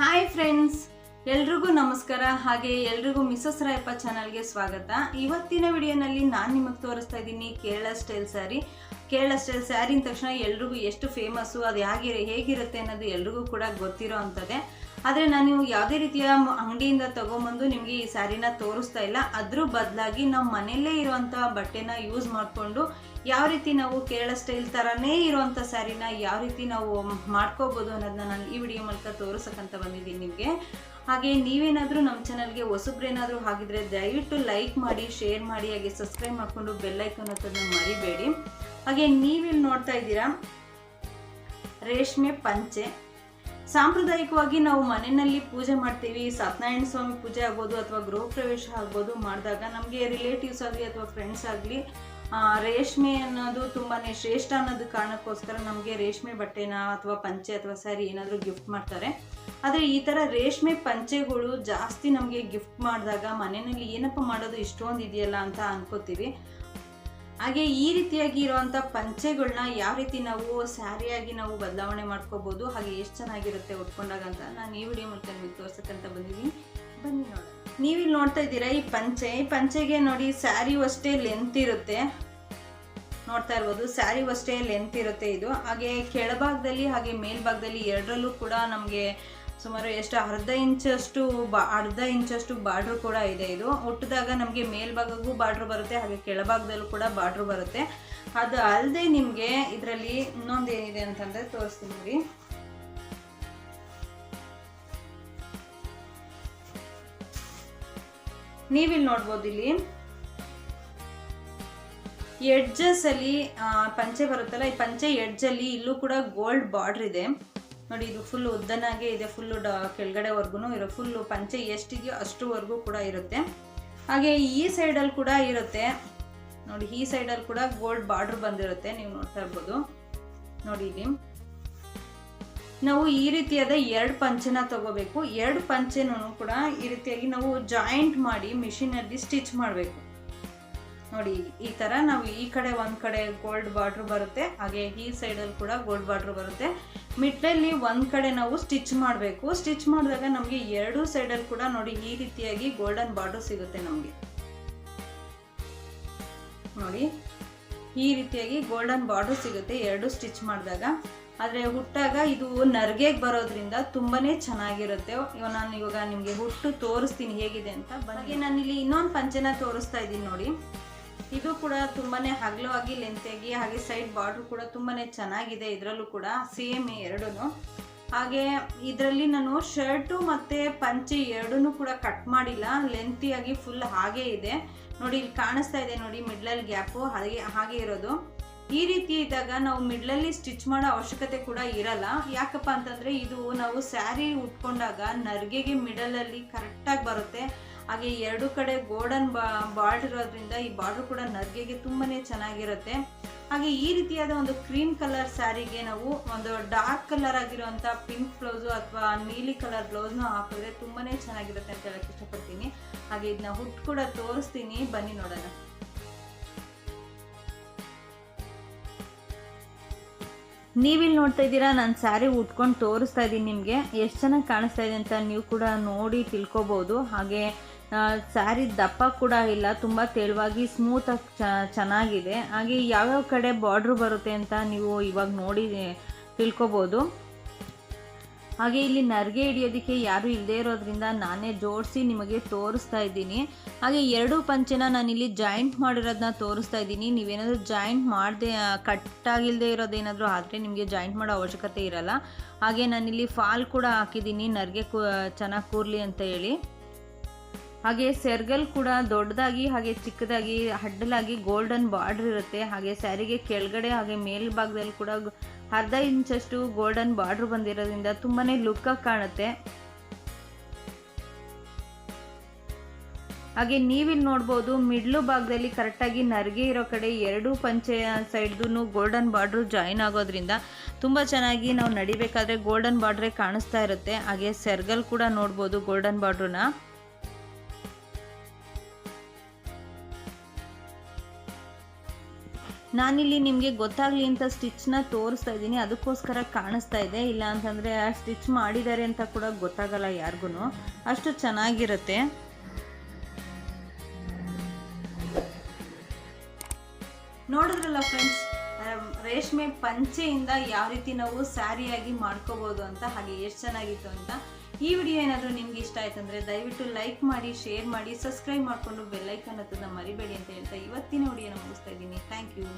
Hi friends, ಎಲ್ರಿಗೂ ನಮಸ್ಕಾರ. ಹಾಗೆ ಎಲ್ರಿಗೂ ಮಿಸಸ್ ರಾಯಪ್ಪ ಚಾನಲ್ಗೆ ಸ್ವಾಗತ. ಇವತ್ತಿನ ವಿಡಿಯೋನಲ್ಲಿ ನಾನು ನಿಮಗೆ ತೋರಿಸ್ತಾ ಇದ್ದೀನಿ ಕೇರಳ ಸ್ಟೈಲ್ ಸ್ಯಾರಿ. ಕೇರಳ ಸ್ಟೈಲ್ ಸ್ಯಾರಿ ಅಂದ ತಕ್ಷಣ ಎಲ್ರಿಗೂ ಎಷ್ಟು ಫೇಮಸ್ಸು, ಅದು ಹೇಗಿರುತ್ತೆ ಅನ್ನೋದು ಎಲ್ರಿಗೂ ಕೂಡ ಗೊತ್ತಿರೋ ಅಂಥದ್ದೇ. ಆದರೆ ನಾನು ಯಾವುದೇ ರೀತಿಯ ಅಂಗಡಿಯಿಂದ ತೊಗೊಂಬಂದು ನಿಮಗೆ ಈ ಸ್ಯಾರಿನ ತೋರಿಸ್ತಾ ಇಲ್ಲ. ಅದ್ರ ಬದಲಾಗಿ ನಮ್ಮ ಮನೆಯಲ್ಲೇ ಇರುವಂಥ ಬಟ್ಟೆನ ಯೂಸ್ ಮಾಡಿಕೊಂಡು ಯಾವ ರೀತಿ ನಾವು ಕೇರಳ ಸ್ಟೈಲ್ ಥರನೇ ಇರುವಂಥ ಸ್ಯಾರಿನ ಯಾವ ರೀತಿ ನಾವು ಮಾಡ್ಕೋಬೋದು ಅನ್ನೋದನ್ನ ನಾನು ಈ ವಿಡಿಯೋ ಮೂಲಕ ತೋರಿಸೋಕ್ಕಂತ ಬಂದಿದ್ದೀನಿ ನಿಮಗೆ. ಹಾಗೆ ನೀವೇನಾದರೂ ನಮ್ಮ ಚಾನಲ್ಗೆ ಹೊಸಬ್ರೇನಾದರೂ ಆಗಿದ್ರೆ ದಯವಿಟ್ಟು ಲೈಕ್ ಮಾಡಿ, ಶೇರ್ ಮಾಡಿ, ಹಾಗೆ ಸಬ್ಸ್ಕ್ರೈಬ್ ಮಾಡಿಕೊಂಡು ಬೆಲ್ ಐಕಾನ್ ಅನ್ನೋದನ್ನ ಮರಿಬೇಡಿ. ಹಾಗೆ ನೀವಿಲ್ಲಿ ನೋಡ್ತಾ ಇದ್ದೀರಾ ರೇಷ್ಮೆ ಪಂಚೆ. ಸಾಂಪ್ರದಾಯಿಕವಾಗಿ ನಾವು ಮನೆಯಲ್ಲಿ ಪೂಜೆ ಮಾಡ್ತೀವಿ. ಸತ್ಯನಾರಾಯಣ ಸ್ವಾಮಿ ಪೂಜೆ ಆಗ್ಬೋದು ಅಥವಾ ಗೃಹ ಪ್ರವೇಶ ಆಗ್ಬೋದು ಮಾಡಿದಾಗ ನಮಗೆ ರಿಲೇಟಿವ್ಸ್ ಆಗಲಿ ಅಥವಾ ಫ್ರೆಂಡ್ಸ್ ಆಗಲಿ ರೇಷ್ಮೆ ಅನ್ನೋದು ತುಂಬಾ ಶ್ರೇಷ್ಠ ಅನ್ನೋದು ಕಾರಣಕ್ಕೋಸ್ಕರ ನಮಗೆ ರೇಷ್ಮೆ ಬಟ್ಟೆನ ಅಥವಾ ಪಂಚೆ ಅಥವಾ ಸ್ಯಾರಿ ಏನಾದರೂ ಗಿಫ್ಟ್ ಮಾಡ್ತಾರೆ. ಆದರೆ ಈ ಥರ ರೇಷ್ಮೆ ಪಂಚೆಗಳು ಜಾಸ್ತಿ ನಮಗೆ ಗಿಫ್ಟ್ ಮಾಡಿದಾಗ ಮನೆಯಲ್ಲಿ ಏನಪ್ಪ ಮಾಡೋದು ಇಷ್ಟೊಂದು ಇದೆಯಲ್ಲ ಅಂತ ಅನ್ಕೋತೀವಿ. ಹಾಗೆ ಈ ರೀತಿಯಾಗಿ ಇರುವಂಥ ಪಂಚೆಗಳನ್ನ ಯಾವ ರೀತಿ ನಾವು ಸ್ಯಾರಿಯಾಗಿ ನಾವು ಬದಲಾವಣೆ ಮಾಡ್ಕೋಬೋದು, ಹಾಗೆ ಎಷ್ಟು ಚೆನ್ನಾಗಿರುತ್ತೆ ಉಟ್ಕೊಂಡಾಗ ಅಂತ ನಾನು ಈ ವಿಡಿಯೋ ಮೂಲಕ ನಿಮಗೆ ತೋರ್ಸಕ್ಕಂತ ಬಂದಿದ್ದೀನಿ. ಬನ್ನಿ ನೋಡೋಣ. ನೀವಿಲ್ಲಿ ನೋಡ್ತಾ ಇದ್ದೀರಾ ಈ ಪಂಚೆಗೆ ನೋಡಿ ಸ್ಯಾರಿ ಅಷ್ಟೇ ಲೆಂತ್ ಇರುತ್ತೆ, ನೋಡ್ತಾ ಇರ್ಬೋದು. ಸ್ಯಾರಿ ಅಷ್ಟೇ ಲೆಂತ್ ಇರುತ್ತೆ ಇದು. ಹಾಗೆ ಕೆಳಭಾಗದಲ್ಲಿ ಹಾಗೆ ಮೇಲ್ಭಾಗದಲ್ಲಿ ಎರಡರಲ್ಲೂ ಕೂಡ ನಮಗೆ ಸುಮಾರು ಎಷ್ಟು ಅರ್ಧ ಇಂಚಷ್ಟು ಬಾರ್ಡ್ರ್ ಕೂಡ ಇದೆ. ಇದು ಹುಟ್ಟಿದಾಗ ನಮಗೆ ಮೇಲ್ಭಾಗಕ್ಕೂ ಬಾರ್ಡ್ರ್ ಬರುತ್ತೆ, ಹಾಗೆ ಕೆಳಭಾಗದಲ್ಲೂ ಕೂಡ ಬಾರ್ಡ್ರ್ ಬರುತ್ತೆ. ಅದು ಅಲ್ಲದೆ ನಿಮಗೆ ಇದರಲ್ಲಿ ಇನ್ನೊಂದು ಏನಿದೆ ಅಂತಂದರೆ ತೋರಿಸ್ತೀನಿ ನೋಡಿ. ನೀವಿಲ್ಲಿ ನೋಡ್ಬೋದು, ಇಲ್ಲಿ ಎಡ್ಜಸ್ ಅಲ್ಲಿ ಪಂಚೆ ಬರುತ್ತಲ್ಲ, ಈ ಪಂಚೆ ಎಡ್ಜಲ್ಲಿ ಇಲ್ಲೂ ಕೂಡ ಗೋಲ್ಡ್ ಬಾರ್ಡ್ರ್ ಇದೆ ನೋಡಿ. ಇದು ಫುಲ್ ಉದ್ದನಾಗೆ ಇದೆ, ಫುಲ್ಲು ಕೆಳಗಡೆವರೆಗೂ ಇರೋ ಫುಲ್ಲು ಪಂಚೆ ಎಷ್ಟಿದೆಯೋ ಅಷ್ಟುವರೆಗೂ ಕೂಡ ಇರುತ್ತೆ. ಹಾಗೆ ಈ ಸೈಡಲ್ಲಿ ಕೂಡ ಇರುತ್ತೆ ನೋಡಿ, ಈ ಸೈಡಲ್ಲಿ ಕೂಡ ಗೋಲ್ಡ್ ಬಾರ್ಡ್ರ್ ಬಂದಿರುತ್ತೆ, ನೀವು ನೋಡ್ತಾ ಇರ್ಬೋದು ನೋಡಿ. ಇಲ್ಲಿ ನಾವು ಈ ರೀತಿಯಾದ ಎರಡು ಪಂಚೆನ ತಗೋಬೇಕು. ಎರಡು ಪಂಚೆನೂ ಕೂಡ ಈ ರೀತಿಯಾಗಿ ನಾವು ಜಾಯಿಂಟ್ ಮಾಡಿ ಮಿಷಿನಲ್ಲಿ ಸ್ಟಿಚ್ ಮಾಡಬೇಕು ನೋಡಿ. ಈ ಥರ ನಾವು ಈ ಕಡೆ ಒಂದು ಕಡೆ ಗೋಲ್ಡ್ ಬಾರ್ಡ್ರ್ ಬರುತ್ತೆ, ಹಾಗೆ ಈ ಸೈಡಲ್ಲಿ ಕೂಡ ಗೋಲ್ಡ್ ಬಾರ್ಡ್ರ್ ಬರುತ್ತೆ. ಮಿಡ್ಲಲ್ಲಿ ಒಂದು ಕಡೆ ನಾವು ಸ್ಟಿಚ್ ಮಾಡಬೇಕು. ಸ್ಟಿಚ್ ಮಾಡಿದಾಗ ನಮಗೆ ಎರಡೂ ಸೈಡಲ್ಲಿ ಕೂಡ ನೋಡಿ ಈ ರೀತಿಯಾಗಿ ಗೋಲ್ಡನ್ ಬಾರ್ಡ್ರ್ ಸಿಗುತ್ತೆ ನಮಗೆ ನೋಡಿ. ಈ ರೀತಿಯಾಗಿ ಗೋಲ್ಡನ್ ಬಾರ್ಡ್ರ್ ಸಿಗುತ್ತೆ ಎರಡು ಸ್ಟಿಚ್ ಮಾಡಿದಾಗ. ಆದರೆ ಹುಟ್ಟಾಗ ಇದು ನರ್ಗೆಗೆ ಬರೋದ್ರಿಂದ ತುಂಬಾ ಚೆನ್ನಾಗಿರುತ್ತೆ. ಇವಾಗ ನಿಮಗೆ ಹುಟ್ಟು ತೋರಿಸ್ತೀನಿ ಹೇಗಿದೆ ಅಂತ. ಹಾಗೆ ನಾನಿಲ್ಲಿ ಇನ್ನೊಂದು ಪಂಚೆನ ತೋರಿಸ್ತಾ ಇದ್ದೀನಿ ನೋಡಿ. ಇದು ಕೂಡ ತುಂಬಾ ಅಗಲವಾಗಿ ಲೆಂತಾಗಿ, ಹಾಗೆ ಸೈಡ್ ಬಾರ್ಡ್ರ್ ಕೂಡ ತುಂಬಾ ಚೆನ್ನಾಗಿದೆ. ಇದರಲ್ಲೂ ಕೂಡ ಸೇಮ್ ಎರಡೂ. ಹಾಗೆ ಇದರಲ್ಲಿ ನಾನು ಶರ್ಟು ಮತ್ತು ಪಂಚೆ ಎರಡೂ ಕೂಡ ಕಟ್ ಮಾಡಿಲ್ಲ, ಲೆಂತಿಯಾಗಿ ಫುಲ್ ಹಾಗೆ ಇದೆ ನೋಡಿ. ಇಲ್ಲಿ ಕಾಣಿಸ್ತಾ ಇದೆ ನೋಡಿ ಮಿಡ್ಲಲ್ಲಿ ಗ್ಯಾಪು ಹಾಗೆ ಇರೋದು. ಈ ರೀತಿ ಇದ್ದಾಗ ನಾವು ಮಿಡ್ಲಲ್ಲಿ ಸ್ಟಿಚ್ ಮಾಡೋ ಅವಶ್ಯಕತೆ ಕೂಡ ಇರಲ್ಲ. ಯಾಕಪ್ಪ ಅಂತಂದರೆ ಇದು ನಾವು ಸ್ಯಾರಿ ಉಟ್ಕೊಂಡಾಗ ನರ್ಗೆಗೆ ಮಿಡಲಲ್ಲಿ ಕರೆಕ್ಟಾಗಿ ಬರುತ್ತೆ. ಹಾಗೆ ಎರಡು ಕಡೆ ಗೋಲ್ಡನ್ ಬಾರ್ಡ್ರ್ ಇರೋದ್ರಿಂದ ಈ ಬಾರ್ಡ್ರ್ ಕೂಡ ನರ್ಗೆಗೆ ತುಂಬಾ ಚೆನ್ನಾಗಿರುತ್ತೆ. ಹಾಗೆ ಈ ರೀತಿಯಾದ ಒಂದು ಕ್ರೀಮ್ ಕಲರ್ ಸ್ಯಾರಿಗೆ ನಾವು ಒಂದು ಡಾರ್ಕ್ ಕಲರ್ ಆಗಿರುವಂಥ ಪಿಂಕ್ ಬ್ಲೌಸು ಅಥವಾ ನೀಲಿ ಕಲರ್ ಬ್ಲೌಸ್ನ ಹಾಕಿದ್ರೆ ತುಂಬಾ ಚೆನ್ನಾಗಿರುತ್ತೆ ಅಂತ ಹೇಳಕ್ಕೆ ಇಷ್ಟಪಡ್ತೀನಿ. ಹಾಗೆ ಇದನ್ನ ಹುಟ್ಟು ಕೂಡ ತೋರಿಸ್ತೀನಿ, ಬನ್ನಿ ನೋಡೋಣ. ನೀವಿಲ್ಲಿ ನೋಡ್ತಾ ಇದ್ದೀರಾ ನಾನು ಸ್ಯಾರಿ ಉಟ್ಕೊಂಡು ತೋರಿಸ್ತಾ ಇದ್ದೀನಿ ನಿಮಗೆ. ಎಷ್ಟು ಚೆನ್ನಾಗಿ ಕಾಣಿಸ್ತಾ ಇದೆ ಅಂತ ನೀವು ಕೂಡ ನೋಡಿ ತಿಳ್ಕೊಬೋದು. ಹಾಗೆ ಸ್ಯಾರಿ ದಪ್ಪ ಕೂಡ ಇಲ್ಲ, ತುಂಬ ತೆಳುವಾಗಿ ಸ್ಮೂತಾಗಿ ಚೆನ್ನಾಗಿದೆ. ಹಾಗೆ ಯಾವ್ಯಾವ ಕಡೆ ಬಾರ್ಡ್ರ್ ಬರುತ್ತೆ ಅಂತ ನೀವು ಇವಾಗ ನೋಡಿ ತಿಳ್ಕೊಬೋದು. ಹಾಗೆ ಇಲ್ಲಿ ನರ್ಗೆ ಹಿಡಿಯೋದಕ್ಕೆ ಯಾರೂ ಇಲ್ಲದೆ ಇರೋದ್ರಿಂದ ನಾನೇ ಜೋಡಿಸಿ ನಿಮಗೆ ತೋರಿಸ್ತಾ ಇದ್ದೀನಿ. ಹಾಗೆ ಎರಡೂ ಪಂಚೆನ ನಾನಿಲ್ಲಿ ಜಾಯಿಂಟ್ ಮಾಡಿರೋದನ್ನ ತೋರಿಸ್ತಾ ಇದ್ದೀನಿ. ನೀವೇನಾದರೂ ಜಾಯಿಂಟ್ ಮಾಡದೆ ಕಟ್ಟಾಗಿಲ್ಲದೆ ಇರೋದೇನಾದರೂ ಆದರೆ ನಿಮಗೆ ಜಾಯಿಂಟ್ ಮಾಡೋ ಅವಶ್ಯಕತೆ ಇರಲ್ಲ. ಹಾಗೆ ನಾನಿಲ್ಲಿ ಫಾಲ್ ಕೂಡ ಹಾಕಿದ್ದೀನಿ ನರ್ಗೆ ಚೆನ್ನಾಗಿ ಕೂರಲಿ ಅಂತ ಹೇಳಿ. ಹಾಗೆ ಸೆರ್ಗಲ್ ಕೂಡ ದೊಡ್ಡದಾಗಿ ಹಾಗೆ ಚಿಕ್ಕದಾಗಿ ಅಡ್ಡಲಾಗಿ ಗೋಲ್ಡನ್ ಬಾರ್ಡ್ರ್ ಇರುತ್ತೆ. ಹಾಗೆ ಸ್ಯಾರಿಗೆ ಕೆಳಗಡೆ ಹಾಗೆ ಮೇಲ್ಭಾಗದಲ್ಲಿ ಕೂಡ ಅರ್ಧ ಇಂಚಷ್ಟು ಗೋಲ್ಡನ್ ಬಾರ್ಡ್ರ್ ಬಂದಿರೋದ್ರಿಂದ ತುಂಬಾ ಲುಕ್ಕಾಗಿ ಕಾಣುತ್ತೆ. ಹಾಗೆ ನೀವಿಲ್ಲಿ ನೋಡ್ಬೋದು ಮಿಡ್ಲು ಭಾಗದಲ್ಲಿ ಕರೆಕ್ಟಾಗಿ ನರ್ಗೆ ಇರೋ ಕಡೆ ಎರಡೂ ಪಂಚೆ ಸೈಡ್ದು ಗೋಲ್ಡನ್ ಬಾರ್ಡ್ರು ಜಾಯಿನ್ ಆಗೋದ್ರಿಂದ ತುಂಬ ಚೆನ್ನಾಗಿ ನಾವು ನಡಿಬೇಕಾದ್ರೆ ಗೋಲ್ಡನ್ ಬಾರ್ಡ್ರೇ ಕಾಣಿಸ್ತಾ ಇರುತ್ತೆ. ಹಾಗೆ ಸೆರ್ಗಲ್ ಕೂಡ ನೋಡ್ಬೋದು ಗೋಲ್ಡನ್ ಬಾರ್ಡ್ರನ್ನ. ನಾನಿಲ್ಲಿ ನಿಮಗೆ ಗೊತ್ತಾಗಲಿ ಅಂತ ಸ್ಟಿಚ್ನ ತೋರಿಸ್ತಾ ಇದ್ದೀನಿ, ಅದಕ್ಕೋಸ್ಕರ ಕಾಣಿಸ್ತಾ ಇದೆ. ಇಲ್ಲ ಅಂತಂದರೆ ಸ್ಟಿಚ್ ಮಾಡಿದ್ದಾರೆ ಅಂತ ಕೂಡ ಗೊತ್ತಾಗಲ್ಲ ಯಾರಿಗೂ, ಅಷ್ಟು ಚೆನ್ನಾಗಿರುತ್ತೆ. ನೋಡಿದ್ರಲ್ಲ ಫ್ರೆಂಡ್ಸ್, ರೇಷ್ಮೆ ಪಂಚೆಯಿಂದ ಯಾವ ರೀತಿ ನಾವು ಸ್ಯಾರಿಯಾಗಿ ಮಾಡ್ಕೋಬೋದು ಅಂತ, ಹಾಗೆ ಎಷ್ಟು ಚೆನ್ನಾಗಿತ್ತು ಅಂತ. ಈ ವಿಡಿಯೋ ಏನಾದರೂ ನಿಮ್ಗೆ ಇಷ್ಟ ಆಯ್ತು ಅಂದರೆ ದಯವಿಟ್ಟು ಲೈಕ್ ಮಾಡಿ, ಶೇರ್ ಮಾಡಿ, ಸಬ್ಸ್ಕ್ರೈಬ್ ಮಾಡಿಕೊಂಡು ಬೆಲ್ಲೈಕನ್ ಹತ್ತೋದನ್ನ ಮರಿಬೇಡಿ ಅಂತ ಹೇಳ್ತಾ ಇವತ್ತಿನ ವಿಡಿಯೋನ ಮುಗಿಸ್ತಾ ಇದ್ದೀನಿ. Thank you.